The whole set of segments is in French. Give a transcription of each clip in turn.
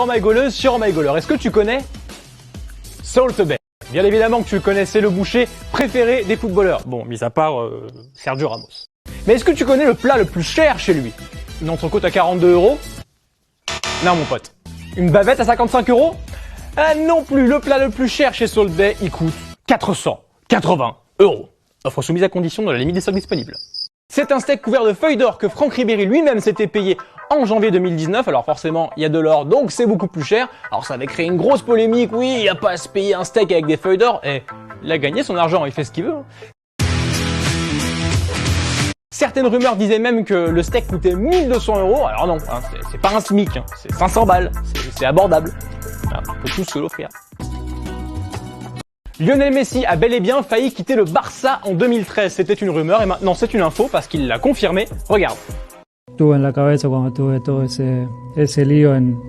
Oh My Goaleuse sur Oh My Goaler. Est-ce que tu connais Salt Bae? Bien évidemment que tu le connais, c'est le boucher préféré des footballeurs. Bon, mis à part Sergio Ramos. Mais est-ce que tu connais le plat le plus cher chez lui? Une entrecôte à 42 €? Non mon pote. Une bavette à 55 €? Ah non plus, le plat le plus cher chez Salt Bae, il coûte 480 €. Offre soumise à condition dans la limite des stocks disponibles. C'est un steak couvert de feuilles d'or que Franck Ribéry lui-même s'était payé en janvier 2019. Alors forcément, il y a de l'or, donc c'est beaucoup plus cher. Alors ça avait créé une grosse polémique. Oui, il n'y a pas à se payer un steak avec des feuilles d'or. Et il a gagné son argent, il fait ce qu'il veut. Certaines rumeurs disaient même que le steak coûtait 1200 €. Alors non, hein, c'est pas un SMIC, hein, c'est 500 balles. C'est abordable. Voilà, on peut tous se l'offrir. Lionel Messi a bel et bien failli quitter le Barça en 2013. C'était une rumeur et maintenant c'est une info parce qu'il l'a confirmé. Regarde. Tuve en la cabeza cuando tuve todo ese lío en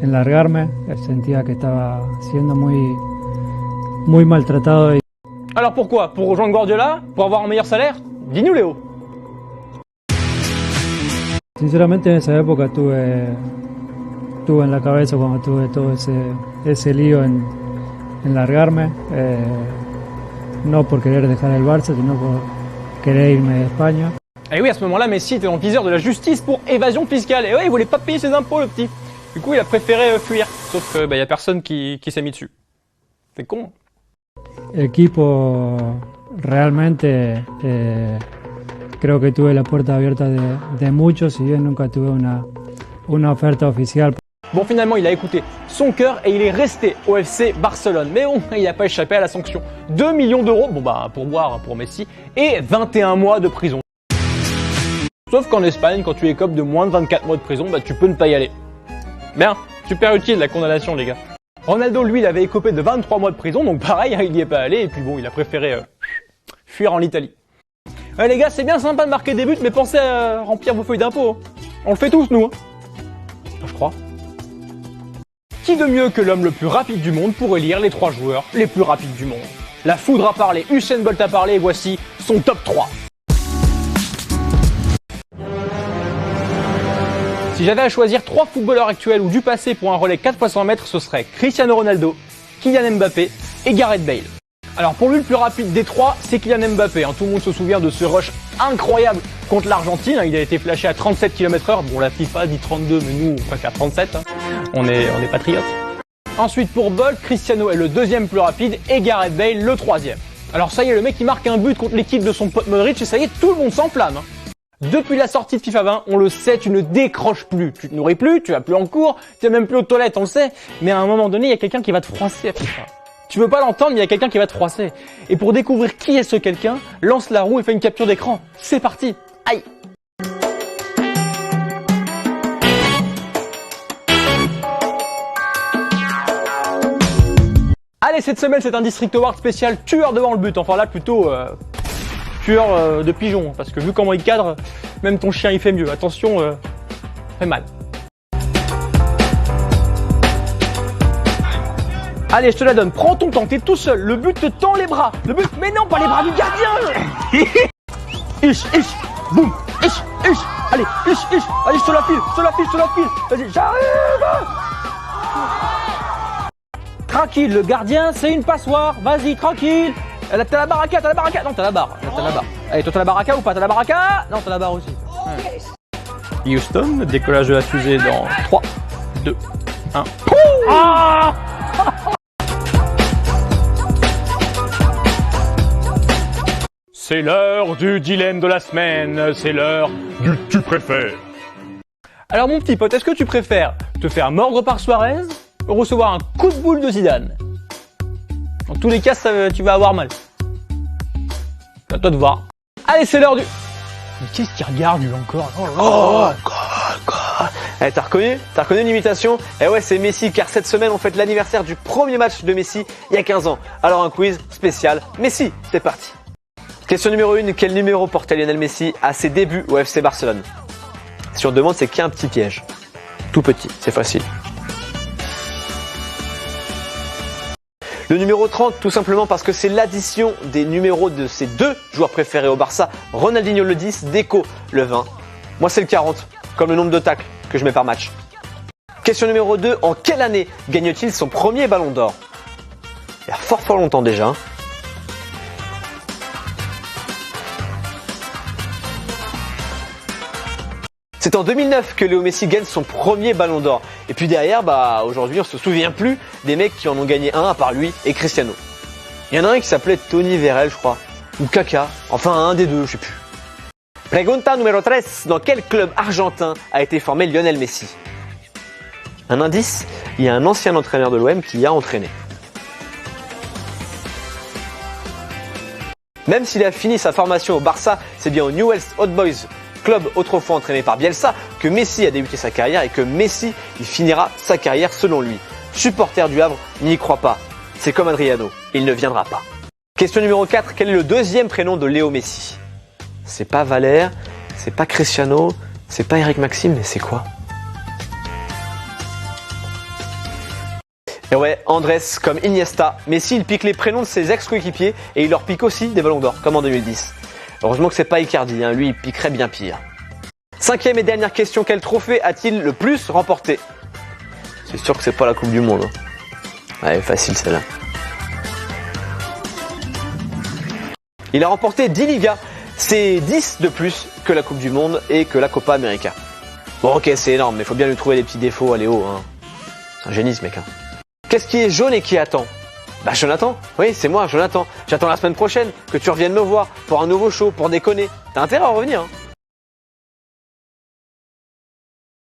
largarme. Sentía que estaba siendo muy maltratado. Alors pourquoi? Pour rejoindre Guardiola? Pour avoir un meilleur salaire? Dis-nous Léo. Sinceramente en esa época tuve en la cabeza cuando tuve todo ese lío en largarme, no por querer dejar el Barça, sino por querer irme de España. Et oui, à ce moment-là, Messi était dans le viseur de la justice pour évasion fiscale. Et ouais, il voulait pas payer ses impôts, le petit. Du coup, il a préféré fuir. Sauf que y a personne qui s'est mis dessus. C'est con. Equipo, realmente creo que tuve la puerta abierta de muchos, si bien nunca tuve una oferta oficial. Bon, finalement, il a écouté son cœur et il est resté au FC Barcelone. Mais bon, il n'a pas échappé à la sanction. 2 millions d'euros, bon bah pour boire pour Messi, et 21 mois de prison. Sauf qu'en Espagne, quand tu écopes de moins de 24 mois de prison, bah tu peux ne pas y aller. Bien, super utile la condamnation les gars. Ronaldo, lui, il avait écopé de 23 mois de prison, donc pareil, il n'y est pas allé, et puis bon, il a préféré fuir en Italie. Ouais les gars, c'est bien sympa de marquer des buts, mais pensez à remplir vos feuilles d'impôts. On le fait tous, nous. Je crois. Qui de mieux que l'homme le plus rapide du monde pour élire les 3 joueurs les plus rapides du monde? La foudre a parlé, Usain Bolt a parlé, et voici son top 3. Si j'avais à choisir 3 footballeurs actuels ou du passé pour un relais 4 x 100 mètres, ce serait Cristiano Ronaldo, Kylian Mbappé et Gareth Bale. Alors pour lui, le plus rapide des 3, c'est Kylian Mbappé. Tout le monde se souvient de ce rush incroyable contre l'Argentine. Il a été flashé à 37 km/h. Bon, la FIFA dit 32, mais nous, on préfère 37. On est patriotes. Ensuite, pour Bolt, Cristiano est le deuxième plus rapide et Gareth Bale le troisième. Alors ça y est, le mec, il marque un but contre l'équipe de son pote Modric et ça y est, tout le monde s'enflamme. Depuis la sortie de FIFA 20, on le sait, tu ne décroches plus. Tu te nourris plus, tu vas plus en cours, tu vas même plus aux toilettes, on le sait. Mais à un moment donné, il y a quelqu'un qui va te froisser à FIFA. Tu veux pas l'entendre, mais il y a quelqu'un qui va te froisser. Et pour découvrir qui est ce quelqu'un, lance la roue et fais une capture d'écran. C'est parti. Aïe. Allez, cette semaine, c'est un District Award spécial tueur devant le but. Enfin là, plutôt tueur de pigeons. Parce que vu comment il cadre, même ton chien, il fait mieux. Attention, ça fait mal. Allez, je te la donne. Prends ton temps, t'es tout seul. Le but te tend les bras. Le but, mais non, pas les bras du gardien. Ish, boum, ish. Allez, ish. Allez, je te la file. Vas-y, j'arrive. Tranquille, le gardien, c'est une passoire. Vas-y, tranquille. T'as la baraka. Non, t'as la barre. Allez, toi, t'as la baraka ou pas? T'as la baraka? Non, t'as la barre aussi. Ouais. Houston, décollage de la fusée dans 3, 2, 1. Ah! C'est l'heure du dilemme de la semaine, c'est l'heure du tu préfères. Alors mon petit pote, est-ce que tu préfères te faire mordre par Suarez ou recevoir un coup de boule de Zidane? Dans tous les cas, tu vas avoir mal. C'est à toi de voir. Allez, c'est l'heure du... Mais qu'est-ce qu'il regarde lui encore? Eh, t'as reconnu l'imitation? Eh ouais, c'est Messi, car cette semaine on fête l'anniversaire du premier match de Messi il y a 15 ans. Alors un quiz spécial Messi, c'est parti. Question numéro 1, quel numéro portait Lionel Messi à ses débuts au FC Barcelone? Si on demande, c'est qu'il y a un petit piège. Tout petit, c'est facile. Le numéro 30, tout simplement parce que c'est l'addition des numéros de ses 2 joueurs préférés au Barça. Ronaldinho le 10, Deco le 20. Moi c'est le 40, comme le nombre de tacles que je mets par match. Question numéro 2, en quelle année gagne-t-il son premier ballon d'or? Il y a fort longtemps déjà. C'est en 2009 que Léo Messi gagne son premier ballon d'or. Et puis derrière, aujourd'hui on se souvient plus des mecs qui en ont gagné un à part lui et Cristiano. Il y en a un qui s'appelait Tony Vérel, je crois, ou Kaka, enfin un des deux, je sais plus. Pregunta numéro 3, dans quel club argentin a été formé Lionel Messi? Un indice, il y a un ancien entraîneur de l'OM qui y a entraîné. Même s'il a fini sa formation au Barça, c'est bien au Newell's Old Boys, club autrefois entraîné par Bielsa, que Messi a débuté sa carrière et que Messi il finira sa carrière selon lui. Supporter du Havre n'y croit pas. C'est comme Adriano, il ne viendra pas. Question numéro 4, quel est le deuxième prénom de Léo Messi? C'est pas Valère, c'est pas Cristiano, c'est pas Eric Maxime, mais c'est quoi? Et ouais, Andrés comme Iniesta. Messi il pique les prénoms de ses ex-coéquipiers et il leur pique aussi des ballons d'or, comme en 2010. Heureusement que c'est pas Icardi, lui il piquerait bien pire. Cinquième et dernière question, quel trophée a-t-il le plus remporté? C'est sûr que c'est pas la Coupe du Monde. Ouais, facile celle-là. Il a remporté 10 Ligas, c'est 10 de plus que la Coupe du Monde et que la Copa América. Bon ok, c'est énorme, mais faut bien lui trouver des petits défauts à Léo. C'est un génie ce mec. Qu'est-ce qui est jaune et qui attend? Jonathan, oui c'est moi, Jonathan. J'attends la semaine prochaine que tu reviennes me voir pour un nouveau show, pour déconner. T'as intérêt à revenir.